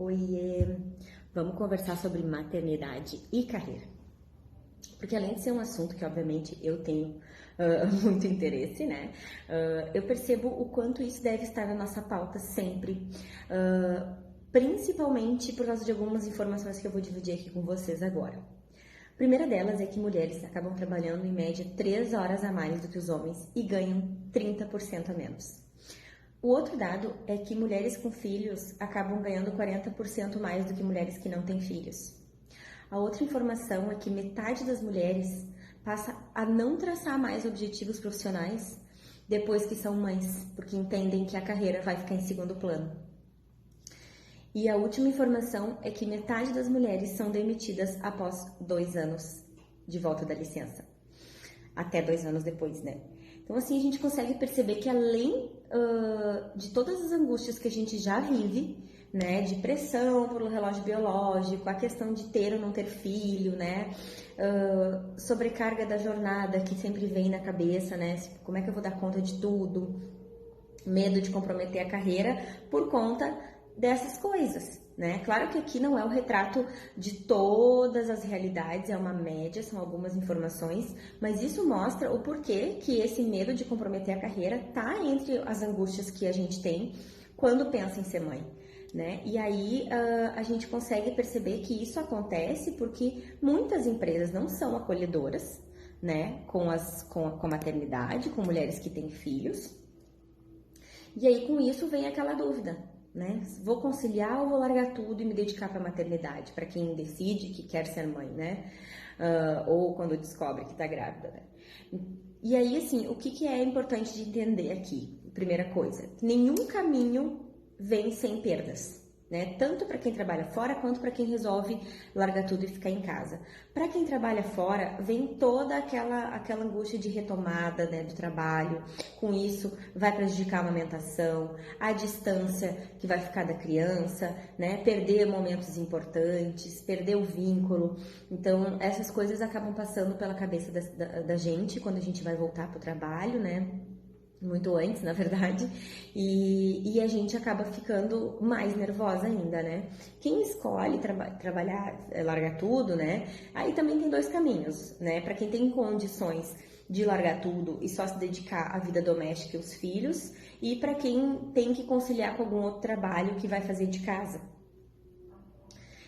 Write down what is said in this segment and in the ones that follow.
Oiê! Vamos conversar sobre maternidade e carreira. Porque além de ser um assunto que, obviamente, eu tenho muito interesse, né? Eu percebo o quanto isso deve estar na nossa pauta sempre. Principalmente por causa de algumas informações que eu vou dividir aqui com vocês agora. A primeira delas é que mulheres acabam trabalhando em média 3 horas a mais do que os homens e ganham 30% a menos. O outro dado é que mulheres com filhos acabam ganhando 40% mais do que mulheres que não têm filhos. A outra informação é que metade das mulheres passa a não traçar mais objetivos profissionais depois que são mães, porque entendem que a carreira vai ficar em segundo plano. E a última informação é que metade das mulheres são demitidas após 2 anos de volta da licença. Até 2 anos depois, né? Então, assim, a gente consegue perceber que além de todas as angústias que a gente já vive, né, de pressão pelo relógio biológico, a questão de ter ou não ter filho, né, sobrecarga da jornada que sempre vem na cabeça, né, como é que eu vou dar conta de tudo, medo de comprometer a carreira por conta dessas coisas, né? Claro que aqui não é o retrato de todas as realidades, é uma média, são algumas informações, mas isso mostra o porquê que esse medo de comprometer a carreira tá entre as angústias que a gente tem quando pensa em ser mãe, né? E aí a gente consegue perceber que isso acontece porque muitas empresas não são acolhedoras, né? Com a maternidade, com mulheres que têm filhos. E aí com isso vem aquela dúvida, né? Vou conciliar ou vou largar tudo e me dedicar para a maternidade, para quem decide que quer ser mãe, né? Ou quando descobre que está grávida, né? E aí, assim, o que é importante de entender aqui? Primeira coisa, nenhum caminho vem sem perdas, né? Tanto para quem trabalha fora quanto para quem resolve largar tudo e ficar em casa. Para quem trabalha fora, vem toda aquela angústia de retomada, né, do trabalho. Com isso, vai prejudicar a amamentação, a distância que vai ficar da criança, né? Perder momentos importantes, perder o vínculo. Então, essas coisas acabam passando pela cabeça da gente quando a gente vai voltar para o trabalho, né? Muito antes, na verdade, e a gente acaba ficando mais nervosa ainda, né? Quem escolhe trabalhar, largar tudo, né? Aí também tem 2 caminhos, né? Para quem tem condições de largar tudo e só se dedicar à vida doméstica e os filhos, e para quem tem que conciliar com algum outro trabalho que vai fazer de casa.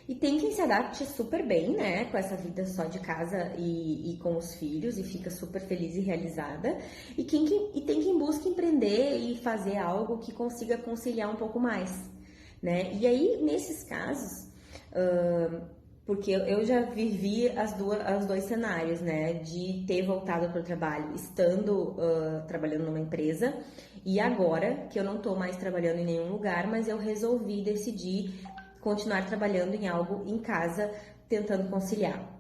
E tem quem se adapte super bem, né, com essa vida só de casa e com os filhos e fica super feliz e realizada. E tem quem busque empreender e fazer algo que consiga conciliar um pouco mais, né? E aí, nesses casos, porque eu já vivi os 2 cenários, né, de ter voltado para o trabalho estando trabalhando numa empresa e agora que eu não estou mais trabalhando em nenhum lugar, mas eu resolvi decidir continuar trabalhando em algo em casa, tentando conciliar.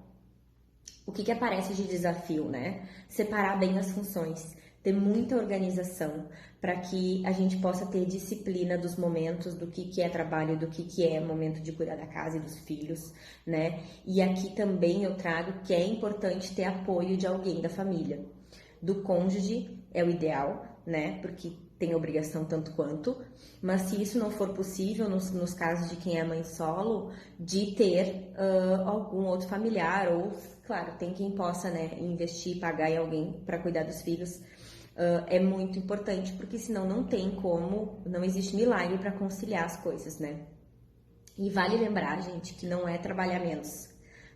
O que aparece de desafio, né? Separar bem as funções, ter muita organização para que a gente possa ter disciplina dos momentos, do que é trabalho, do que é momento de cuidar da casa e dos filhos, né? E aqui também eu trago que é importante ter apoio de alguém da família. Do cônjuge é o ideal, né? Porque tem obrigação tanto quanto, mas se isso não for possível, nos casos de quem é mãe solo, de ter algum outro familiar, ou, claro, tem quem possa, né, investir, pagar em alguém para cuidar dos filhos, é muito importante, porque senão não tem como, não existe milagre para conciliar as coisas, né? E vale lembrar, gente, que não é trabalhar menos,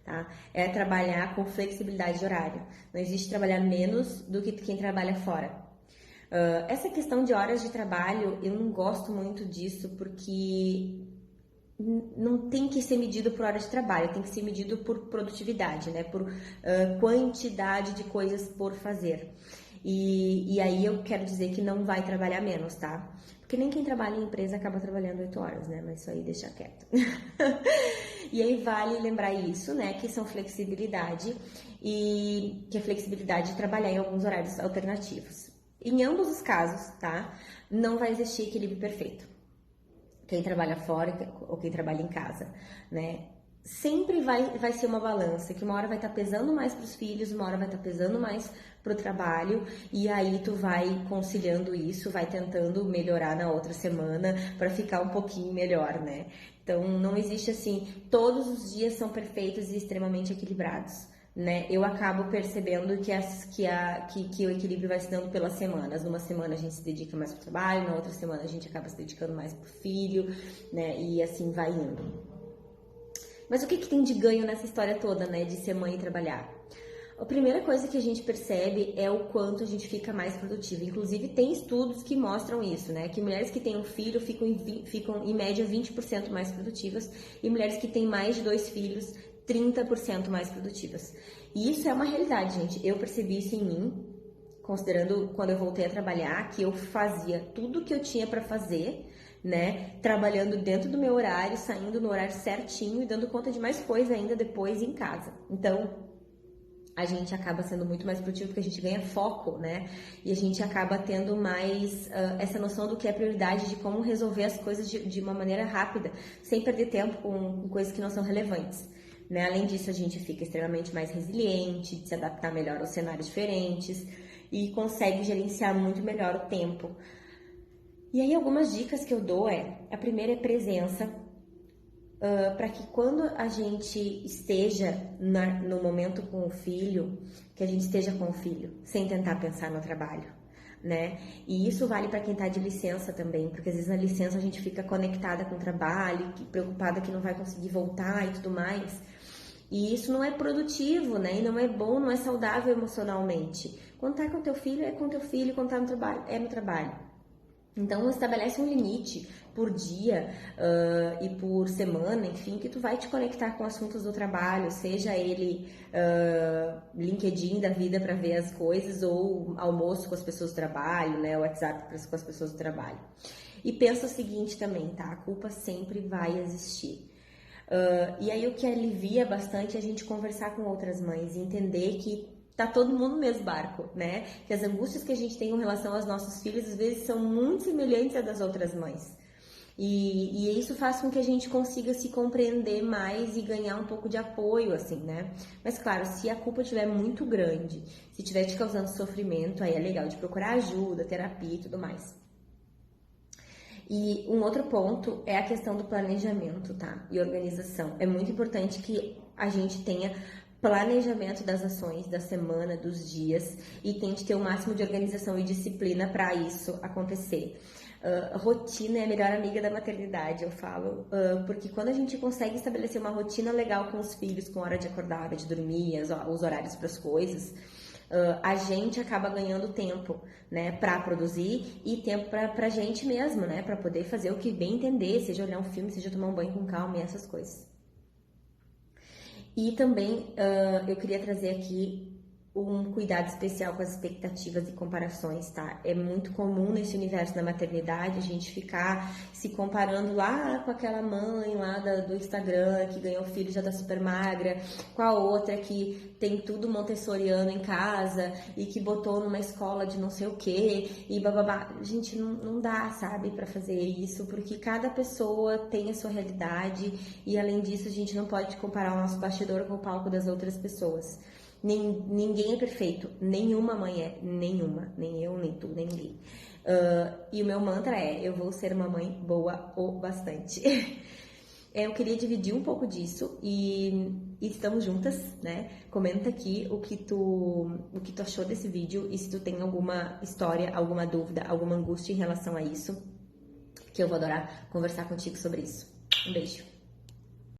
tá? É trabalhar com flexibilidade de horário. Não existe trabalhar menos do que quem trabalha fora. Essa questão de horas de trabalho, eu não gosto muito disso porque não tem que ser medido por hora de trabalho, tem que ser medido por produtividade, né? Por quantidade de coisas por fazer. E aí eu quero dizer que não vai trabalhar menos, tá? Porque nem quem trabalha em empresa acaba trabalhando 8 horas, né? Mas isso aí deixa quieto. E aí vale lembrar isso, né? Que são flexibilidade e que é flexibilidade de trabalhar em alguns horários alternativos. Em ambos os casos, tá? Não vai existir equilíbrio perfeito. Quem trabalha fora ou quem trabalha em casa, né? sempre vai ser uma balança, que uma hora vai estar pesando mais para os filhos, uma hora vai estar pesando mais para o trabalho, e aí tu vai conciliando isso, vai tentando melhorar na outra semana para ficar um pouquinho melhor, né? Então não existe assim, todos os dias são perfeitos e extremamente equilibrados. Né? Eu acabo percebendo que o equilíbrio vai se dando pelas semanas. Numa semana a gente se dedica mais para o trabalho, na outra semana a gente acaba se dedicando mais para o filho, né? E assim vai indo. Mas o que tem de ganho nessa história toda, né? De ser mãe e trabalhar? A primeira coisa que a gente percebe é o quanto a gente fica mais produtiva. Inclusive, tem estudos que mostram isso, né? Que mulheres que têm um filho ficam em média 20% mais produtivas e mulheres que têm mais de 2 filhos 30% mais produtivas. E isso é uma realidade, gente. Eu percebi isso em mim, considerando quando eu voltei a trabalhar, que eu fazia tudo que eu tinha para fazer, né? Trabalhando dentro do meu horário, saindo no horário certinho e dando conta de mais coisa ainda depois em casa. Então, a gente acaba sendo muito mais produtivo porque a gente ganha foco, né? E a gente acaba tendo mais essa noção do que é prioridade, de como resolver as coisas de uma maneira rápida, sem perder tempo com coisas que não são relevantes. Né? Além disso, a gente fica extremamente mais resiliente, de se adaptar melhor aos cenários diferentes e consegue gerenciar muito melhor o tempo. E aí, algumas dicas que eu dou a primeira é presença, para que quando a gente esteja no momento com o filho, que a gente esteja com o filho, sem tentar pensar no trabalho. Né? E isso vale para quem está de licença também, porque às vezes na licença a gente fica conectada com o trabalho, preocupada que não vai conseguir voltar e tudo mais. E isso não é produtivo, né? E não é bom, não é saudável emocionalmente. Quando tá com teu filho, é com teu filho. Quando tá no trabalho, é no trabalho. Então, estabelece um limite por dia e por semana, enfim, que tu vai te conectar com assuntos do trabalho, seja ele LinkedIn da vida para ver as coisas ou almoço com as pessoas do trabalho, né? WhatsApp com as pessoas do trabalho. E pensa o seguinte também, tá? A culpa sempre vai existir. E aí o que alivia bastante é a gente conversar com outras mães e entender que tá todo mundo no mesmo barco, né? Que as angústias que a gente tem com relação aos nossos filhos às vezes são muito semelhantes às das outras mães. E isso faz com que a gente consiga se compreender mais e ganhar um pouco de apoio, assim, né? Mas claro, se a culpa estiver muito grande, se estiver te causando sofrimento, aí é legal de procurar ajuda, terapia e tudo mais. E um outro ponto é a questão do planejamento, tá? E organização. É muito importante que a gente tenha planejamento das ações, da semana, dos dias e tente ter o máximo de organização e disciplina para isso acontecer. Rotina é a melhor amiga da maternidade, eu falo, porque quando a gente consegue estabelecer uma rotina legal com os filhos, com hora de acordar, hora de dormir, os horários para as coisas, a gente acaba ganhando tempo, né, para produzir e tempo pra gente mesmo, né, para poder fazer o que bem entender, seja olhar um filme, seja tomar um banho com calma e essas coisas. E também eu queria trazer aqui um cuidado especial com as expectativas e comparações, tá? É muito comum nesse universo da maternidade a gente ficar se comparando lá com aquela mãe lá do Instagram que ganhou filho e já tá super magra, com a outra que tem tudo montessoriano em casa e que botou numa escola de não sei o que e bababá. Gente, não dá, sabe, pra fazer isso, porque cada pessoa tem a sua realidade e além disso a gente não pode comparar o nosso bastidor com o palco das outras pessoas. Ninguém é perfeito, nenhuma mãe é, nenhuma, nem eu, nem tu, nem ninguém. E o meu mantra é, eu vou ser uma mãe boa o bastante. Eu queria dividir um pouco disso e estamos juntas, né? Comenta aqui o que tu achou desse vídeo e se tu tem alguma história, alguma dúvida, alguma angústia em relação a isso, que eu vou adorar conversar contigo sobre isso. Um beijo!